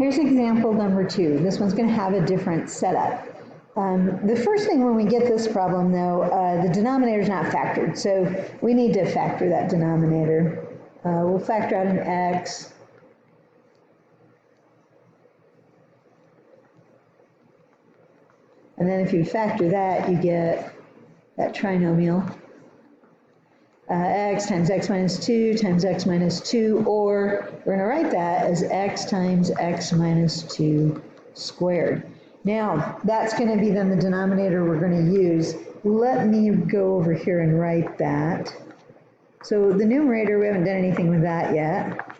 Here's example number 2. This one's going to have a different setup. The first thing when we get this problem, though, the denominator is not factored, so we need to factor that denominator. We'll factor out an x. And then if you factor that, you get that trinomial. X times x minus 2 times x minus 2, or we're going to write that as x times x minus 2 squared. Now, that's going to be then the denominator we're going to use. Let me go over here and write that. So the numerator, we haven't done anything with that yet.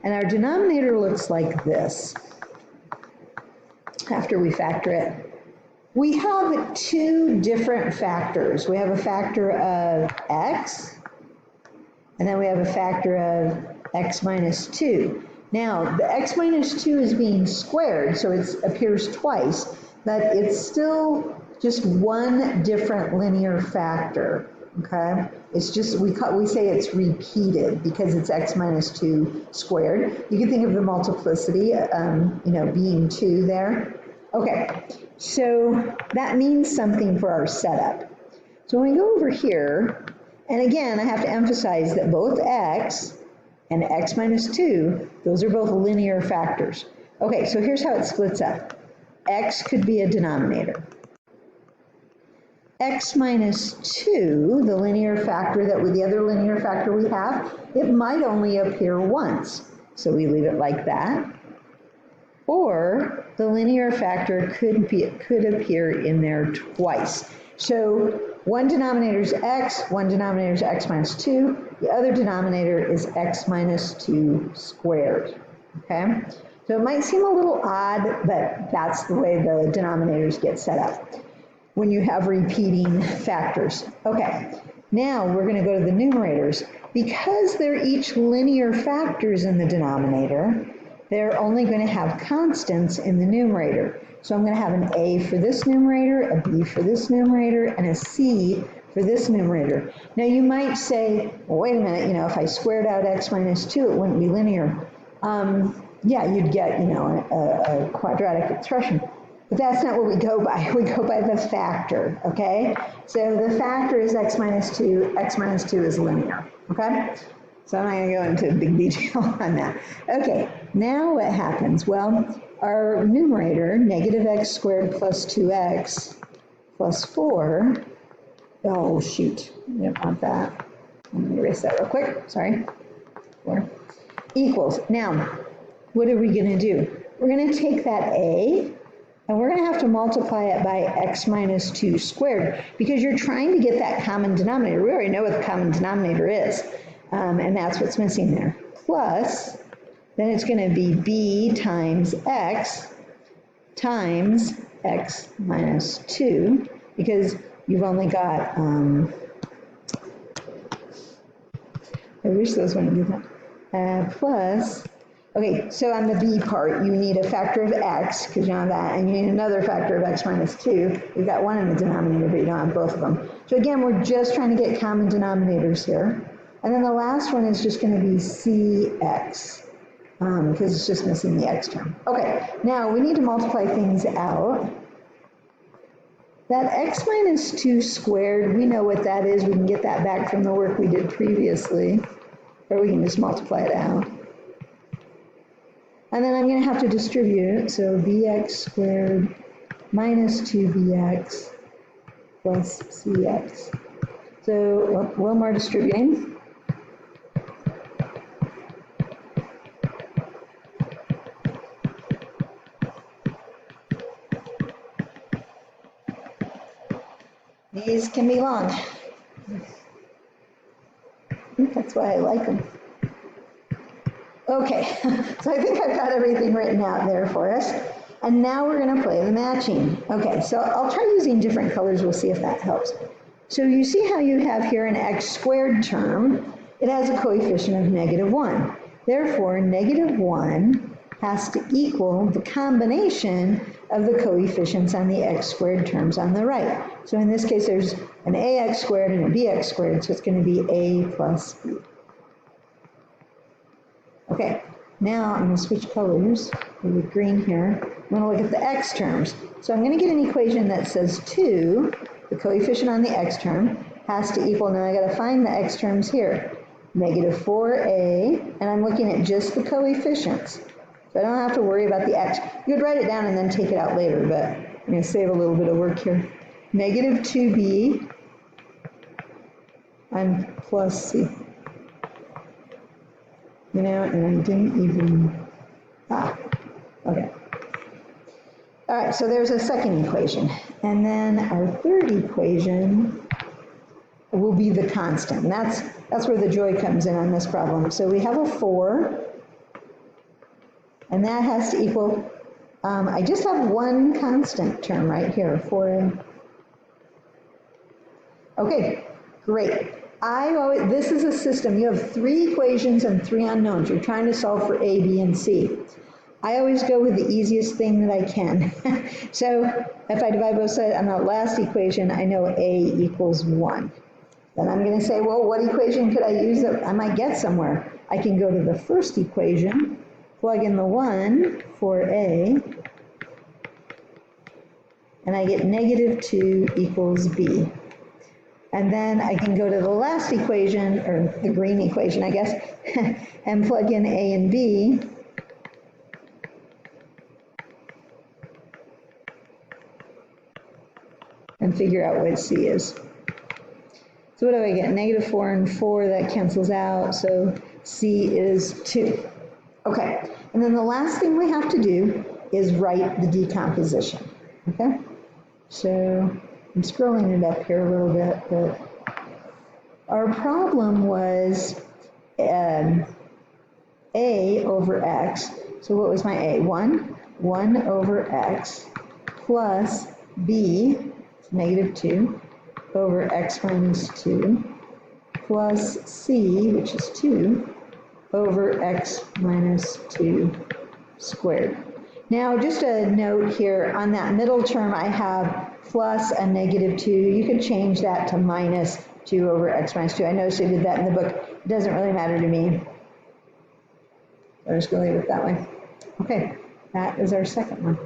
And our denominator looks like this after we factor it. We have 2 different factors. We have a factor of x, and then we have a factor of x minus 2. Now, the x minus 2 is being squared, so it appears twice, but it's still just one different linear factor, okay? It's just, we say it's repeated because it's x minus 2 squared. You can think of the multiplicity, being 2 there. Okay, so that means something for our setup. So when we go over here, and again, I have to emphasize that both x and x minus 2, those are both linear factors. Okay, so here's how it splits up. X could be a denominator. X minus 2, the linear factor the other linear factor we have, it might only appear once. So we leave it like that. Or the linear factor could appear in there twice. So one denominator is x, one denominator is x minus 2, the other denominator is x minus 2 squared, okay? So it might seem a little odd, but that's the way the denominators get set up when you have repeating factors. Okay, now we're going to go to the numerators. Because they're each linear factors in the denominator, they're only going to have constants in the numerator. So I'm going to have an a for this numerator, a b for this numerator, and a c for this numerator. Now you might say, well, wait a minute, if I squared out x minus 2, it wouldn't be linear. Yeah, you'd get, a quadratic expression. But that's not what we go by. We go by the factor, okay? So the factor is x minus 2. X minus 2 is linear, okay? So I'm not going to go into big detail on that. Okay, now what happens? Well, our numerator, negative x squared plus 2x plus 4, oh shoot, I don't want that. Let me erase that real quick, sorry. 4 equals. Now, what are we going to do? We're going to take that a, and we're going to have to multiply it by x minus 2 squared, because you're trying to get that common denominator. We already know what the common denominator is. And that's what's missing there. Plus, then it's going to be b times x minus 2, because you've only got, I wish those wouldn't do that, plus, okay, so on the b part, you need a factor of x, because you don't have that, and you need another factor of x minus 2. You've got one in the denominator, but you don't have both of them. So again, we're just trying to get common denominators here. And then the last one is just going to be cx, because it's just missing the x term. Okay, now we need to multiply things out. That x minus 2 squared, we know what that is. We can get that back from the work we did previously, or we can just multiply it out. And then I'm going to have to distribute it, so bx squared minus 2bx plus cx. So a little more distributing. These can be long. That's why I like them. Okay, so I think I've got everything written out there for us. And now we're going to play the matching. Okay, so I'll try using different colors. We'll see if that helps. So you see how you have here an x squared term. It has a coefficient of -1. Therefore, -1 has to equal the combination of the coefficients on the x squared terms on the right. So in this case, there's an ax squared and a bx squared, so it's going to be a plus b. Okay, now I'm going to switch colors with green here. I'm going to look at the x terms. So I'm going to get an equation that says 2, the coefficient on the x term, has to equal, now I got to find the x terms here, negative 4a, and I'm looking at just the coefficients. So I don't have to worry about the x. You could write it down and then take it out later, but I'm going to save a little bit of work here. Negative 2b and plus c. You know, and I didn't even, okay. All right, so there's a second equation. And then our third equation will be the constant. And that's where the joy comes in on this problem. So we have a 4, and that has to equal, I just have one constant term right here, 4a. Okay, great. This is a system. You have 3 equations and 3 unknowns. You're trying to solve for A, B, and C. I always go with the easiest thing that I can. So if I divide both sides on that last equation, I know A equals 1. Then I'm going to say, well, what equation could I use that I might get somewhere? I can go to the first equation, plug in the 1 for A, and I get negative 2 equals B. And then I can go to the last equation, or the green equation, I guess, and plug in A and B. And figure out what C is. So what do I get? Negative 4 and 4, that cancels out, so C is 2. Okay, and then the last thing we have to do is write the decomposition, okay? So I'm scrolling it up here a little bit, but our problem was A over X. So what was my A? 1 over X plus B, negative 2, over X minus 2, plus C, which is 2, over X minus 2 squared. Now, just a note here, on that middle term, I have plus a negative 2. You could change that to minus 2 over X minus 2. I noticed I did that in the book. It doesn't really matter to me. I'm just going to leave it that way. Okay, that is our second one.